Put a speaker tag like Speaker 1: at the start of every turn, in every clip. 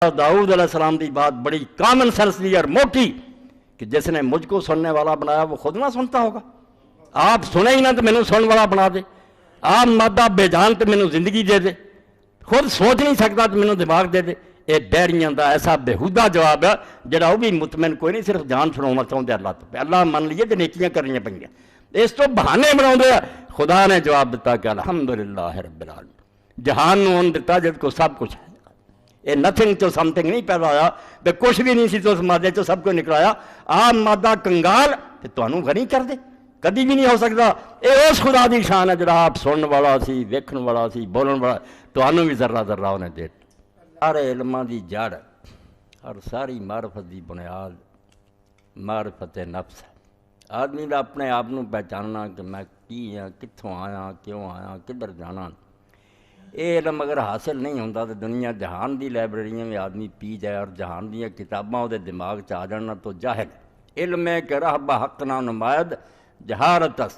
Speaker 1: दाऊद अलैहिस्सलाम की बात बड़ी कॉमन सेंस दी और मोटी कि जिसने मुझको सुनने वाला बनाया वो खुद ना सुनता होगा। आप सुने ही ना तो मैनू सुनने वाला बना दे, आप मादा बेजान तो मैनू जिंदगी दे दे, खुद सोच नहीं सकता तो मैनू दिमाग दे दे। ये बैरियां का ऐसा बेहूदा जवाब है जोड़ा वो भी मुतमैन कोई नहीं, सिर्फ जान छुड़ाना चाहते अल्लाह तो। अल्लाह मान लीए तो नेकियां करनी पईयां, इस तो बहाने बनाते हैं। खुदा ने जवाब दिता कि अल्हम्दुलिल्लाह रब्बिल आलमीन, जहान नूं उन्होंने दिता जिस को सब कुछ है। ये नथिंग तो समथिंग नहीं पैदा होया, तो कुछ भी नहीं सी तो उस मादे चो सब कुछ निकलाया। आ मादा कंगाल तो तुहानूं गनी कर दे, कभी भी नहीं हो सकता। ये उस खुदा की शान है जो आप सुनने वाला सी, वेखण वाला सी, बोलण वाला, तुहानूं भी जर्रा जर्रा उन्हें दे। सारे इल्मां की जड़ और सारी मारफत की बुनियाद मारफत नफ्स है। आदमी का अपने आप को पहचानना कि मैं की हाँ, कित्थों आया, क्यों आया, किधर जाना। ये इलम अगर हासिल नहीं होता तो दुनिया जहान की लाइब्रेरियाँ में आदमी पी जाए और जहान दी किताबां वो दिमाग च आ जाना तो जाहिल। इल्म है कि रहबा हक ना नुमायद जहारतस,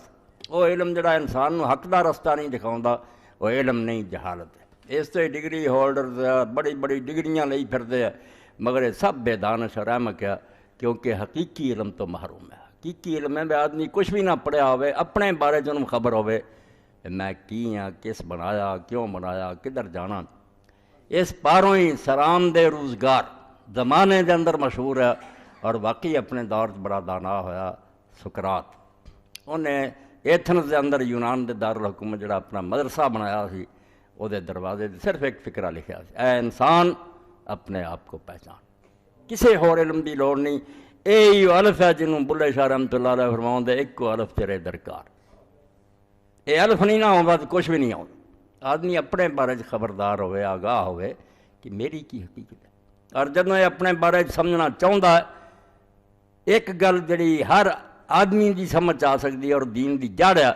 Speaker 1: वो इलम जोड़ा इंसान को हक का रस्ता नहीं दिखाता, वो इलम नहीं जहालत है। इस तो डिग्री होल्डर बड़ी बड़ी डिग्रियां लई फिरते हैं, मगर ये सब बेदानश और अहमक है, क्योंकि हकीकी इलम तो महरूम है। हकीकी इलम है आदमी कुछ भी ना पढ़िया होवे, अपने बारे च उन्हें खबर होवे मैं की हाँ, किस बनाया, क्यों बनाया, किधर जाना। इस पारों ही सलाम दे रोज़गार जमाने के अंदर मशहूर है और वाकई अपने दौर बड़ा दाना होया सुकरात। उन्हें एथनस के अंदर यूनान के दारुल हुकूमत जोड़ा अपना मदरसा बनाया सी, उहदे दरवाजे सिर्फ एक फिकरा लिखा है, ए इंसान अपने आप को पहचान, किसी होर इलम की लोड़ नहीं। यही अलफ है जिन्होंने बुल्ले शाह रहमतुल्लाह अलैह फरमाउंदे, इक्को अलफ तेरे दरकार। ये अलफ नहीं ना होगा तो कुछ भी नहीं आता। आदमी अपने बारे खबरदार होवे, आगाह होवे कि मेरी की हकीकत है। और जदों ये अपने बारे समझना चाहता है, एक गल जी हर आदमी की समझ आ सकती है और दीन की जड़ है,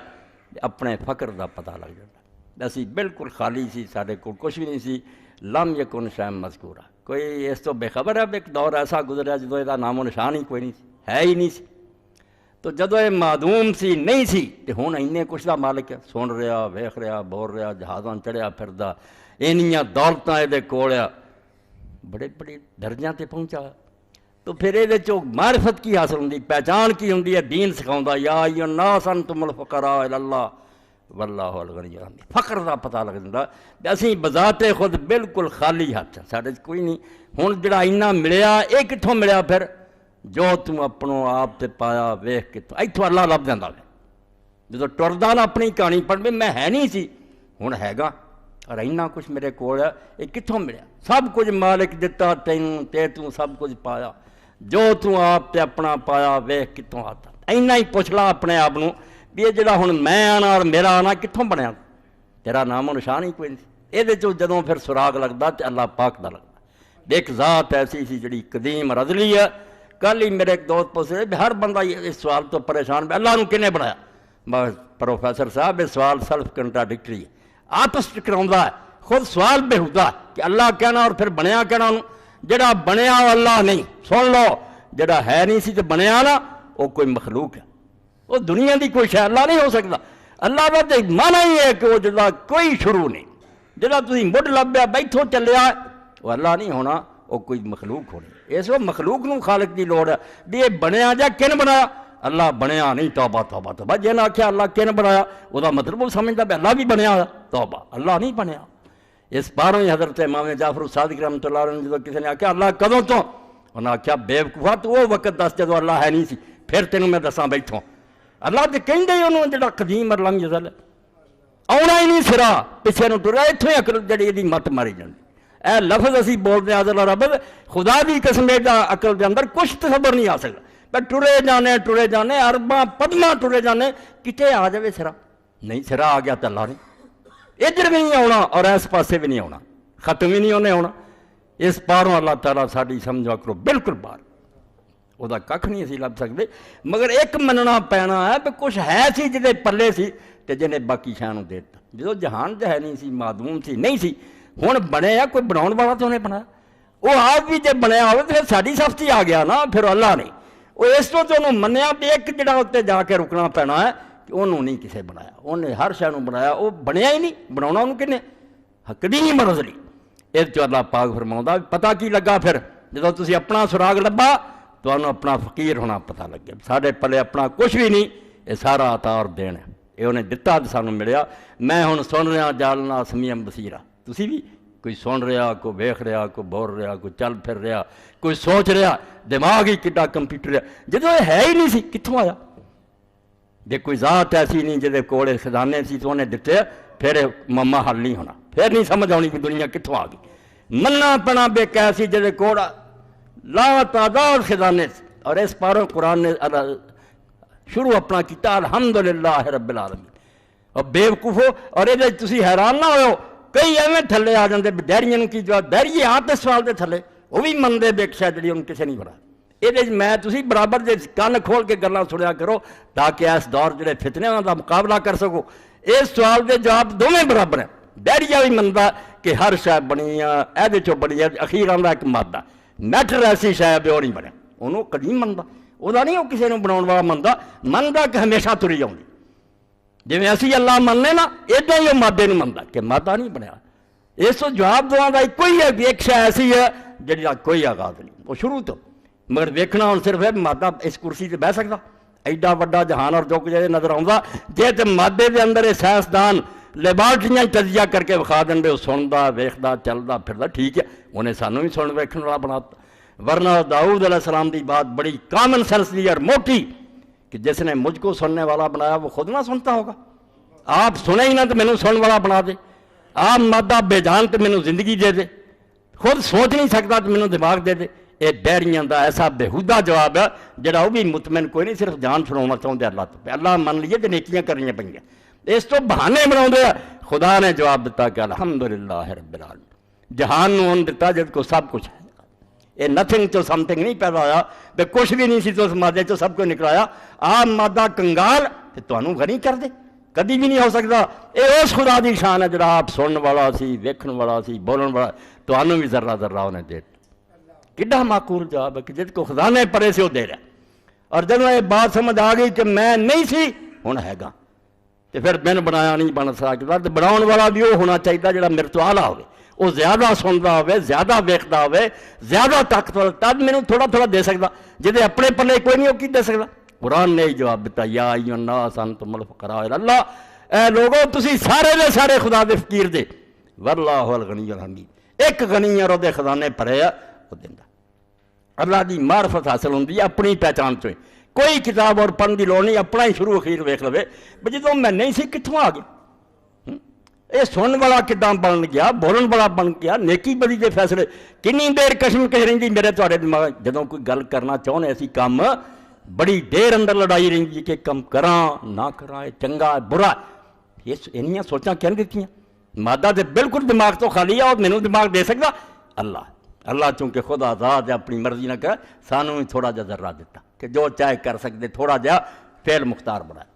Speaker 1: अपने फकर का पता लग जाता। असी बिल्कुल खाली सी, साढ़े को कुछ भी नहीं सी, लम यकुन शैम मज़कूरा, कोई इस तो बेखबर है। एक दौर ऐसा गुजरिया जो इसका नामो निशान ही कोई नहीं सी, है ही नहीं सी। तो जदों ये मादूम सी, नहीं सी, तो हुण इन्ने कुछ का मालिक है, सुन रहा, वेख रहा, बोल रहा, जहाज़ां चढ़िया फिरदा, इन्नियां दौलतां इहदे कोल आ, बड़े बड़े दर्जियां ते पहुंचा। तो फिर ये मारिफत की हासिल होंदी, पहचान की होंदी है, दीन सिखाउंदा, या अय्युहन्नास अंतुमुल फुक़रा इलल्लाह वल्लाहु अल गनिय्युल हमीद। फकर का पता लग जाता। असीं बज़ाते खुद बिल्कुल खाली हथ, साडे कोई नहीं। हुण जिहड़ा इन्ना मिलिया, ये कित्थों मिलिया? फिर जो तू अपनों आप ते पाया वेख के इत्थों अल्लाह लभ जाता है। जो टुरदा ना अपनी कहानी पढ़, मैं है नहीं सी, हुण हैगा, और इन्ना कुछ मेरे कोल है, ये कित्थों मिलिया? सब कुछ मालिक दिता तैनूं, ते तू सब कुछ पाया, जो तू आप ते अपना पाया वेख कित्थों आता। इन्ना ही पुछ ला अपने आप नूं भी ये जिहड़ा हुण मैं आना और मेरा आना कित्थों बनया? तेरा नामो निशान ही कोई नहीं। ये जदों फिर सुराग लगता तो अल्लाह पाक का लगता। एक ज़ात ऐसी सी जिहड़ी कदीम रजली है। कल ही मेरे एक दोस्त पूछ रहे, हर बंदा इस सवाल तो परेशान, अल्लाह नूं किने बनाया? बस प्रोफैसर साहब, ये सवाल सेल्फ कंट्राडिक्टरी है, आपस च कराउंदा है। खुद सवाल बेहुदा कि अल्लाह कहना और फिर बनया कहना। जिहड़ा बनया अल्लाह नहीं, सुन लो, जिहड़ा है नहीं सी तो बनया ना, वो कोई मखलूक है, वो दुनिया की कोई शय अल्लाह नहीं हो सकता। अल्लाह का तो माना ही है कि वो जिहड़ा कोई शुरू नहीं, जिहड़ा तुसीं मुढ़ लभ्या बैठो चलिया, वो अल्लाह नहीं होना, वो कोई मखलूक होनी। इस वो मखलूक नूं खालिक की लोड़ है भी ये बनया जा किन बनाया? अल्लाह बनया नहीं, तौबा तौबा तौबा। जिन्हें आख्या अल्लाह किन बनाया, वह मतलब वो समझदा भी अल्लाह भी बनया, तौबा, अल्लाह नहीं बनया। इस बारों ही हज़रत इमाम जाफर सादिक रहमतुल्लाह अलैह जो किसी ने आख्या अल्लाह कदों तो, उन्हें आख्या बेवकूफा तू वो वक्त दस जो अल्लाह है नहीं सी, फिर तेनों मैं दसा बैठों। अल्लाह तो कहिंदे ही उन्होंने जिहड़ा कदीम और लम यज़ल आउणा ही नहीं सिरा, पिछे नूं टुरिया, इत्थों ही अकल जिहड़ी इहदी मत मारी जाती। ए लफ्ज़ असीं बोलते हैं अज़ल रब, खुदा की कसम अकल के अंदर कुछ तसव्वुर नहीं आ सकता। पर टुरे जाने अरबां पदमा टुरे जाने, किते आ जाए सिरा नहीं, सिरा आ गया तो अल्लाह नहीं, इधर भी नहीं आना और इस पासे भी नहीं आना, खत्म ही नहीं उन्हें आना। इस पारों अल्लाह ताला साडी समझा करो बिल्कुल बाहर, वह कख नहीं असीं लभ सकते। मगर एक मनना पैना है भी कुछ है सी जिहदे पल्ले सी ते जिन्हें बाकी शै नूं दे दित्ता। जो जहान च है नहीं सी, मादूम सी, नहीं सी, हुण बने आ, कोई बनाउण वाला तो उन्हें बनाया। वो आप भी जो बनया हो तो फिर साडी सफ्ती आ गया ना, फिर अल्लाह नहीं। वो इस तो उन्होंने मन्निया भी एक जिहड़ा उत्ते जाके रुकना पैना है कि उन्होंने नहीं किसी बनाया, उन्हें हर शै नूं बनाया, वो बनया ही नहीं, बनाउणा उन्होंने किन्ने? कदीम रज़ली। ਇਹ 'ਚੋਂ ਅੱਲਾਹ ਪਾਕ ਫਰਮਾਉਂਦਾ ਪਤਾ ਕੀ ਲੱਗਾ ਫਿਰ ਜਦੋਂ ਤੁਸੀਂ ਆਪਣਾ ਸੁਰਾਗ ਲੱਭਾ ਤੁਹਾਨੂੰ ਆਪਣਾ ਫਕੀਰ ਹੋਣਾ ਪਤਾ ਲੱਗਿਆ। ਸਾਡੇ ਪੱਲੇ ਆਪਣਾ ਕੁਛ ਵੀ ਨਹੀਂ, ਇਹ ਸਾਰਾ ਅਤਾ ਔਰ ਦੇਣ ਹੈ, ਇਹ ਉਹਨੇ ਦਿੱਤਾ ਤੇ ਸਾਨੂੰ ਮਿਲਿਆ। ਮੈਂ ਹੁਣ ਸੁਣ ਰਿਹਾ ਜਾਲਨਾ ਸਮੀਅਮ ਬਸੀਰਾ, ਤੁਸੀਂ ਵੀ ਕੋਈ ਸੁਣ ਰਿਹਾ, ਕੋਈ ਵੇਖ ਰਿਹਾ, ਕੋਈ ਬੋਲ ਰਿਹਾ, ਕੋਈ ਚੱਲ ਫਿਰ ਰਿਹਾ, ਕੋਈ ਸੋਚ ਰਿਹਾ, ਦਿਮਾਗ ਹੀ ਕਿੱਡਾ ਕੰਪਿਊਟਰ ਹੈ। ਜਦੋਂ ਇਹ ਹੈ ਹੀ ਨਹੀਂ ਸੀ ਕਿੱਥੋਂ ਆਇਆ? ਜੇ ਕੋਈ ਜ਼ਾਤ ਐਸੀ ਨਹੀਂ ਜਿਹਦੇ ਕੋਲ ਇਹ ਖਜ਼ਾਨੇ ਸੀ ਤਾਂ ਉਹਨੇ ਦਿੱਤੇ, ਫਿਰ ਇਹ ਮਾਮਾ ਹੱਲ ਨਹੀਂ ਹੋਣਾ, ਫਿਰ ਨਹੀਂ ਸਮਝ ਆਉਣੀ ਕਿ ਦੁਨੀਆ ਕਿੱਥੋਂ ਆ ਗਈ। ਮੰਨਾ ਪਣਾ ਬੇਕੈ ਸੀ ਜਿਹਦੇ ਕੋਲ ਲਾ ਤਾਦਾਦ ਖਜ਼ਾਨੇ ਸੀ। ਔਰ ਇਸ ਪਾਰੋਂ ਕੁਰਾਨ ਨੇ ਸ਼ੁਰੂ ਆਪਣਾ ਕੀਤਾ ਅਲਹਮਦੁਲਿल्लाह रब्बिल आलमीन। और बेवकूफो और ये तुसी हैरान ना हो, कई एवं थले आ जाते डैरिया की जवाब डैरिए आ तो सवाल के थले वो भी मनते बेक्षा जी उन्हें किसी नहीं पता। ये मैं तुसी बराबर जे कान खोल के गल्लां सुनिया करो ताकि इस दौर जो फितने का मुकाबला कर सको। इस सवाल के जवाब दोवें बराबर है। डैरिया भी मनता कि हर शय बनी है, ये चो बनी है, अखीर आंदा एक मादा मैटर ऐसी शय भी वो नहीं बने, उन्होंने कदी मनता वह नहीं, वो किसी को बनाने वाला मनता कि हमेशा तुरी आउंदी। जिवें असीं अल्लाह मनने ना इदां ही वो मादे नूं मनदा कि मादा नहीं बनया। इस तो जवाब देने का एक ही है कि एक शय ऐसी है जिहदा कोई आगाज नहीं, वो शुरू तो। मगर देखना हुण सिर्फ है मादा इस कुर्सी ते बह सकदा, एडा वड्डा जहान और जो कुछ नज़र आउंदा जे ते मादे दे अंदर ये साइंसदान लैबार्टरियां तजिया करके विखा देंदे, वो सुनदा वेखदा चलदा फिरदा, ठीक है उन्हें सानूं भी सुन वेखण वाला बनाता। वरना दाऊद अलैहिस्सलाम की बात बड़ी कॉमन सेंस दी और मोटी कि जिसने मुझको सुनने वाला बनाया वो खुद ना सुनता होगा। आप सुने ही ना तो मैनू सुनने वाला बना दे, आप मादा बेजान तो मैनू जिंदगी दे दे, खुद सोच नहीं सकता तो मैनू दिमाग दे दे। ये डैरियां का ऐसा बेहूदा जवाब है जोड़ा वो भी मुतमैन कोई नहीं, सिर्फ जान छुड़ाना चाहते अल्लाह तो। अल्लाह मन लीए तो नेकियां करनियां पईयां, इस तो बहाने बनाते हैं। खुदा ने जवाब दिता कि अल्हम्दुलिल्लाह रब्बिल आलमीन। जहान नूं उन्हें दिता जिस को सब कुछ है, ये नथिंग चो समथिंग नहीं पैदा होया, बे कुछ भी नहीं सी तो उस मादे चो सब कुछ निकलाया। आ मादा कंगाल ते तुहानूं गनी कर दे, कभी भी नहीं हो सकता। ये उस खुदा की शान है जिहड़ा आप सुनने वाला सी, वेखण वाला सी, बोलण वाला, तुहानूं भी जर्रा जर्रा उन्हें दे। किड्डा माकूल जवाब है कि जिस को खजाने परे से वो दे रहा। और जब ये बात समझ आ गई कि मैं नहीं सी हुण हैगा तो फिर मैंने बनाया नहीं बन सकता, तो बनाने वाला भी वो होना चाहिए जिहड़ा मेरे तो आला होवे, वो ज्यादा सुनता हो, ज्यादा वेखता हो, ज्यादा ताकतवर, तब मैनू थोड़ा थोड़ा दे सकता। जिहदे अपने पल्ले कोई नहीं वो की दे सकता। कुरान ने ही जवाब दिता या अय्युहन्नास अंतुमुल फुकरा इला अल्लाह, ए लोगो तुसी सारे दे सारे खुदा दे फकीर दे, वल्लाहुल गनियुल हमीद। एक गनी और ओहदे खजाने भरे आ, वो दिंदा। अल्लाह की मार्फत हासिल होंदी है अपनी पहचान चो। कोई किताब और पढ़ने की लोड़ नहीं, अपना ही शुरू अखीर वेख लवे भी जो मैं नहीं सी कित्थों आ गया। ये सुनने वाला किदां बन गया, बोलने वाला बन गया, नेकी बदी के फैसले। किन्नी देर कशमकश रहिंदी मेरे तुहाडे दिमाग, जदों कोई गल करना चाहुंदे असीं काम बड़ी देर अंदर लड़ाई रहिंदी कि कम करां ना करां, चंगा बुरा। ये इन्नियां सोचां किहने दित्तियां? मादा ते बिल्कुल दिमाग तो खाली है, और मैनूं दिमाग दे सकदा अल्लाह। अल्लाह चूंकि खुद आज़ाद है, अपनी मर्जी ना कर, सानूं भी थोड़ा जिहा जर्रा दिता कि जो चाहे कर सकते, थोड़ा जिहा फेल मुख्तार बनाया।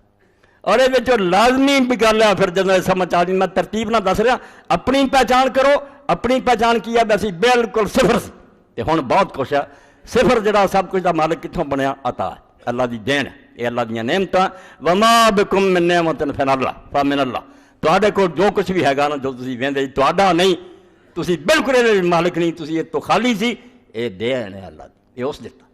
Speaker 1: और ये लाजमी भी गल है फिर जब समझ आ गई, मैं तरतीब ना दस रहा। अपनी पहचान करो, अपनी पहचान की है वैसी बिल्कुल सिफर से, तो हुण बहुत कुछ है। सिफर जिहड़ा सब कुछ का मालिक कित्थों बनया? अता है, अल्लाह की देन है, ये अल्लाह दी नेमतां। वमा बिकुम मिन नेमतिन फमिन अल्लाह। तुहाडे कोल जो कुछ भी हैगा ना, जो तुसीं वेंदे तुहाडा नहीं, तुसीं बिल्कुल इहदे मालिक नहीं, तुसीं इह तो खाली सी, ये देन है अल्लाह दी, ये उस दिता।